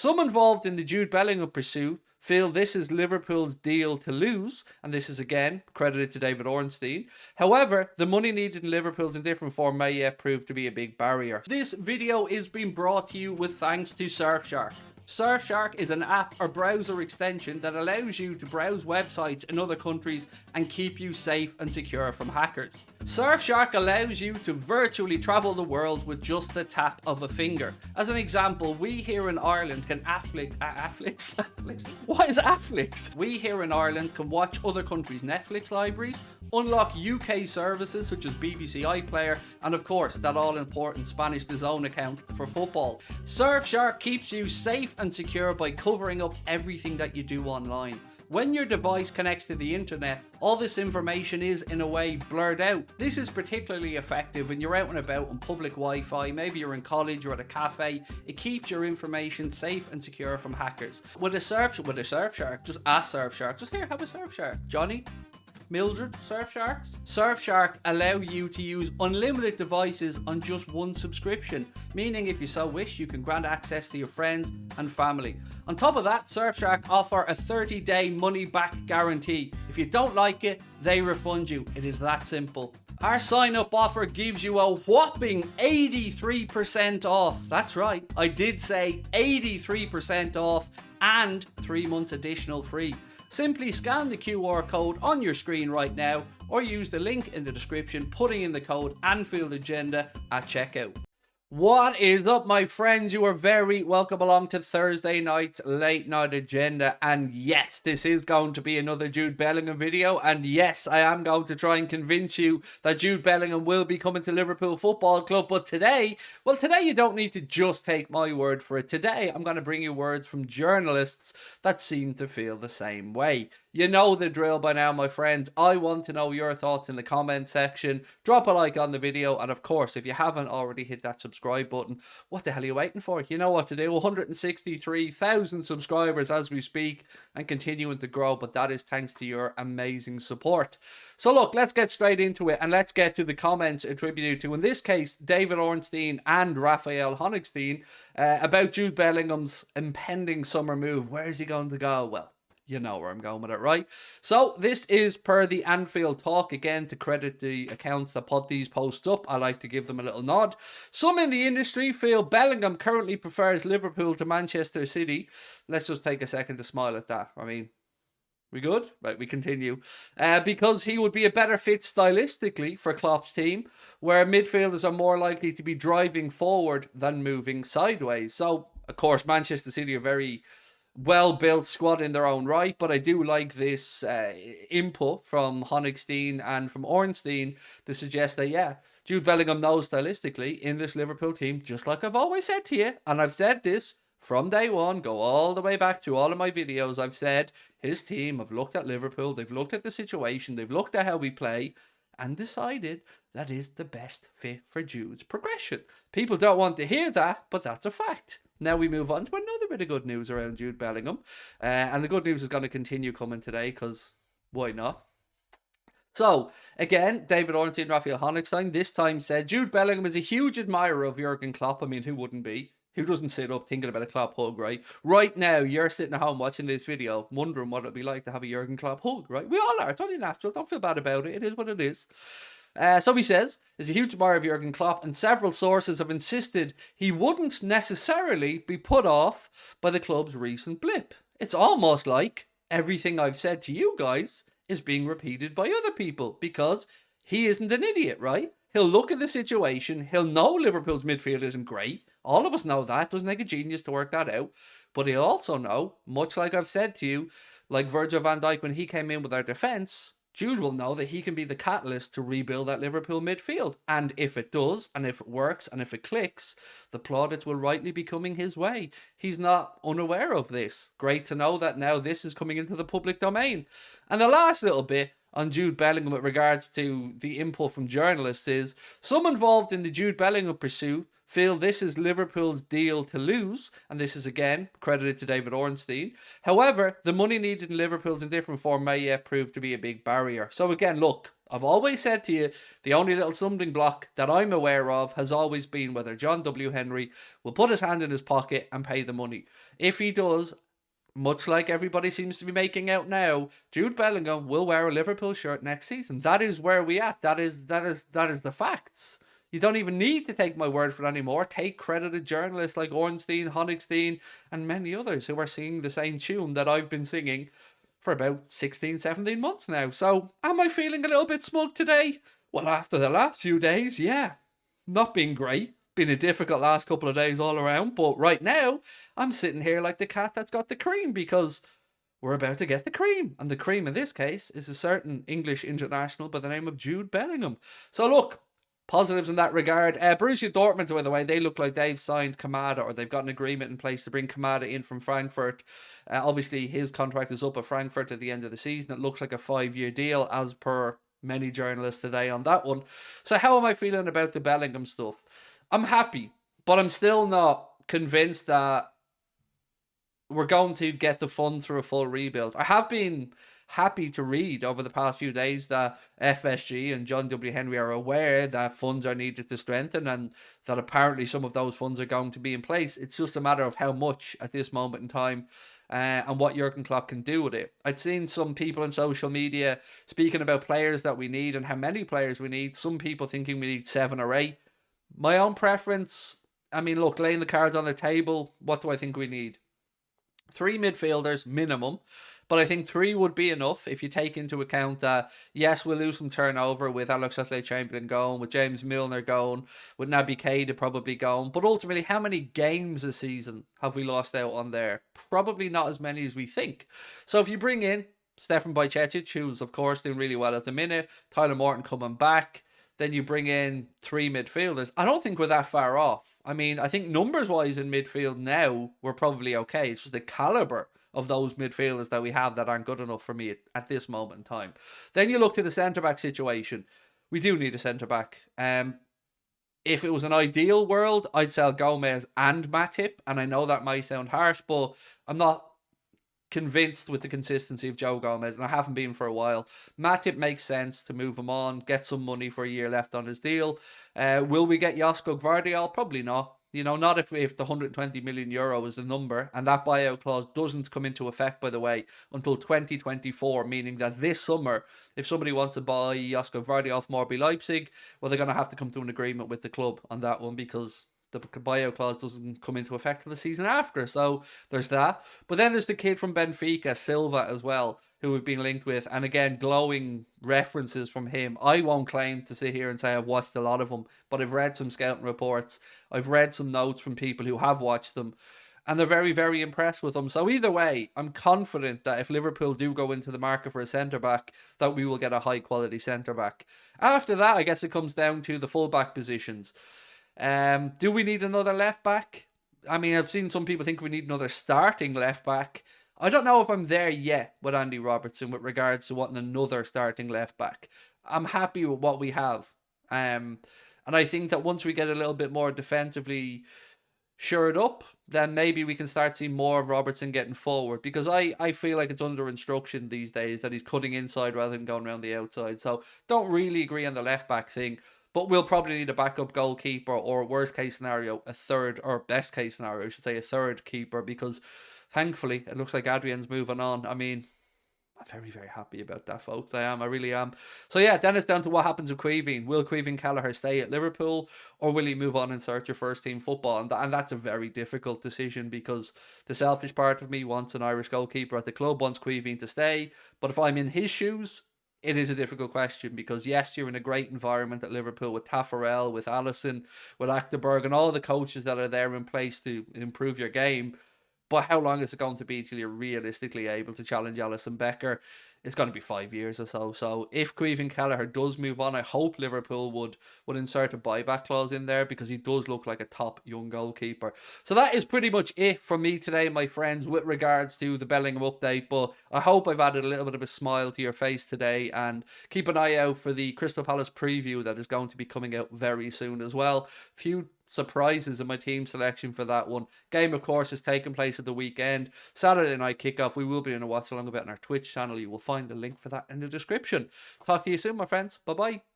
Some involved in the Jude Bellingham pursuit feel this is Liverpool's deal to lose, and this is again credited to David Ornstein. However, the money needed in Liverpool's indifferent form may yet prove to be a big barrier. This video is being brought to you with thanks to Surfshark. Surfshark is an app or browser extension that allows you to browse websites in other countries and keep you safe and secure from hackers. Surfshark allows you to virtually travel the world with just the tap of a finger. As an example, we here in Ireland can What is Afflix? We here in Ireland can watch other countries' Netflix libraries, unlock UK services such as BBC iPlayer, and of course that all-important Spanish DAZN account for football. Surfshark keeps you safe and secure by covering up everything that you do online. When your device connects to the internet, all this information is, in a way, blurred out. This is particularly effective when you're out and about on public Wi-Fi, maybe you're in college or at a cafe. It keeps your information safe and secure from hackers. With a Surfshark, just ask Surfshark. Just here, have a Surfshark. Johnny? Mildred, Surfsharks? Surfshark allow you to use unlimited devices on just one subscription, meaning if you so wish, you can grant access to your friends and family. On top of that, Surfshark offer a 30-day money-back guarantee. If you don't like it, they refund you. It is that simple. Our sign-up offer gives you a whopping 83% off. That's right, I did say 83% off and 3 months additional free. Simply scan the QR code on your screen right now or use the link in the description, putting in the code Anfield Agenda at checkout. What is up, my friends? You are very welcome along to Thursday night's late night agenda. And yes, this is going to be another Jude Bellingham video. And yes, I am going to try and convince you that Jude Bellingham will be coming to Liverpool Football Club. But today, well, today you don't need to just take my word for it. Today, I'm going to bring you words from journalists that seem to feel the same way. You know the drill by now, my friends. I want to know your thoughts in the comment section. Drop a like on the video. And of course, if you haven't already hit that subscribe button, what the hell are you waiting for? You know what to do. 163,000 subscribers as we speak and continuing to grow. But that is thanks to your amazing support. So look, let's get straight into it. And let's get to the comments attributed to, in this case, David Ornstein and Raphael Honigstein about Jude Bellingham's impending summer move. Where is he going to go? Well, you know where I'm going with it, right? So this is per the Anfield Talk. Again, to credit the accounts that put these posts up, I like to give them a little nod. Some in the industry feel Bellingham currently prefers Liverpool to Manchester City. Let's just take a second to smile at that. I mean, we good? Right, we continue. Because he would be a better fit stylistically for Klopp's team, where midfielders are more likely to be driving forward than moving sideways. So, of course, Manchester City are very well-built squad in their own right, but I do like this input from Honigstein and from Ornstein to suggest that, yeah, Jude Bellingham knows stylistically in this Liverpool team, just like I've always said to you, and I've said this from day one, go all the way back to all of my videos. I've said his team have looked at Liverpool, they've looked at the situation, they've looked at how we play, and decided that is the best fit for Jude's progression. People don't want to hear that, but that's a fact. Now we move on to another bit of good news around Jude Bellingham. And the good news is going to continue coming today, because why not? So, again, David Ornstein and Raphael Honigstein this time said, Jude Bellingham is a huge admirer of Jurgen Klopp. I mean, who wouldn't be? Who doesn't sit up thinking about a Klopp hug, right? Right now, you're sitting at home watching this video, wondering what it'd be like to have a Jurgen Klopp hug, right? We all are. It's only natural. Don't feel bad about it. It is what it is. So he says, is a huge admirer of Jurgen Klopp, and several sources have insisted he wouldn't necessarily be put off by the club's recent blip. It's almost like everything I've said to you guys is being repeated by other people, because he isn't an idiot, right? He'll look at the situation, he'll know Liverpool's midfield isn't great. All of us know that. It doesn't take a genius to work that out. But he'll also know, much like I've said to you, like Virgil van Dijk when he came in with our defence, Jude will know that he can be the catalyst to rebuild that Liverpool midfield. And if it does, and if it works, and if it clicks, the plaudits will rightly be coming his way. He's not unaware of this. Great to know that now this is coming into the public domain. And the last little bit on Jude Bellingham with regards to the input from journalists is, some involved in the Jude Bellingham pursuit feel this is Liverpool's deal to lose, and this is again credited to David Ornstein. However, the money needed in Liverpool's indifferent form may yet prove to be a big barrier. So again, look, I've always said to you, the only little stumbling block that I'm aware of has always been whether John W. Henry will put his hand in his pocket and pay the money. If he does, much like everybody seems to be making out now, Jude Bellingham will wear a Liverpool shirt next season. That is where we at. That is the facts. You don't even need to take my word for it anymore. Take credited journalists like Ornstein, Honigstein, and many others who are singing the same tune that I've been singing for about 16, 17 months now. So, am I feeling a little bit smug today? Well, after the last few days, yeah. Not been great. Been a difficult last couple of days all around. But right now, I'm sitting here like the cat that's got the cream, because we're about to get the cream. And the cream in this case is a certain English international by the name of Jude Bellingham. So look, positives in that regard. Borussia Dortmund, by the way, they look like they've signed Kamada, or they've got an agreement in place to bring Kamada in from Frankfurt. Obviously, his contract is up at Frankfurt at the end of the season. It looks like a 5-year deal, as per many journalists today on that one. So how am I feeling about the Bellingham stuff? I'm happy, but I'm still not convinced that we're going to get the funds for a full rebuild. I have been happy to read over the past few days that FSG and John W. Henry are aware that funds are needed to strengthen, and that apparently some of those funds are going to be in place. It's just a matter of how much at this moment in time, and what Jurgen Klopp can do with it. I'd seen some people on social media speaking about players that we need and how many players we need. Some people thinking we need 7 or 8. My own preference, I mean, look, laying the cards on the table, what do I think we need? 3 midfielders minimum, but I think 3 would be enough if you take into account that, yes, we'll lose some turnover with Alex Oxlade-Chamberlain going, with James Milner going, with Naby Keita probably going, but ultimately, how many games a season have we lost out on there? Probably not as many as we think. So if you bring in Stefan Bajcetic, who's of course doing really well at the minute, Tyler Morton coming back, then you bring in 3 midfielders. I don't think we're that far off. I mean, I think numbers-wise in midfield now, we're probably okay. It's just the calibre of those midfielders that we have that aren't good enough for me at this moment in time. Then you look to the centre-back situation. We do need a centre-back. If it was an ideal world, I'd sell Gomez and Matip, and I know that might sound harsh, but I'm not convinced with the consistency of Joe Gomez, and I haven't been for a while. Matip makes sense to move him on, get some money for a year left on his deal. Will we get Josko Gvardiol? Probably not. You know, not if the 120 million euro is the number, and that buyout clause doesn't come into effect, by the way, until 2024, meaning that this summer, if somebody wants to buy Josko Gvardiol from RB Leipzig, well, they're going to have to come to an agreement with the club on that one, because the buyout clause doesn't come into effect for the season after. So there's that. But then there's the kid from Benfica, Silva, as well, who we've been linked with. And again, glowing references from him. I won't claim to sit here and say I've watched a lot of them, but I've read some scouting reports. I've read some notes from people who have watched them, and they're very, very impressed with them. So either way, I'm confident that if Liverpool do go into the market for a centre-back, that we will get a high-quality centre-back. After that, I guess it comes down to the full-back positions. Do we need another left back? I mean, I've seen some people think we need another starting left back. I don't know if I'm there yet with Andy Robertson with regards to wanting another starting left back. I'm happy with what we have. And I think that once we get a little bit more defensively shored up, then maybe we can start seeing more of Robertson getting forward, because I feel like it's under instruction these days that he's cutting inside rather than going around the outside. So don't really agree on the left back thing. But we'll probably need a backup goalkeeper, or worst case scenario, a third, or best case scenario, I should say, a third keeper, because thankfully it looks like Adrian's moving on. I mean, I'm very, very happy about that, folks. I really am. So yeah, then it's down to what happens with Caoimhín. Will Caoimhín Kelleher stay at Liverpool, or will he move on and search for first team football? And that's a very difficult decision, because the selfish part of me wants an Irish goalkeeper at the club, wants Caoimhín to stay. But if I'm in his shoes, it is a difficult question, because yes, you're in a great environment at Liverpool with Taffarel, with Alisson, with Achterberg, and all the coaches that are there in place to improve your game. But how long is it going to be till you're realistically able to challenge Alisson Becker? It's going to be 5 years or so. So if Caoimhín Kelleher does move on, I hope Liverpool would insert a buyback clause in there, because he does look like a top young goalkeeper. So that is pretty much it from me today, my friends, with regards to the Bellingham update. But I hope I've added a little bit of a smile to your face today, and keep an eye out for the Crystal Palace preview that is going to be coming out very soon as well. Few surprises in my team selection for that one. Game, of course, is taking place at the weekend. Saturday night kickoff. We will be in a watch along about on our Twitch channel. You will find the link for that in the description. Talk to you soon, my friends. Bye bye.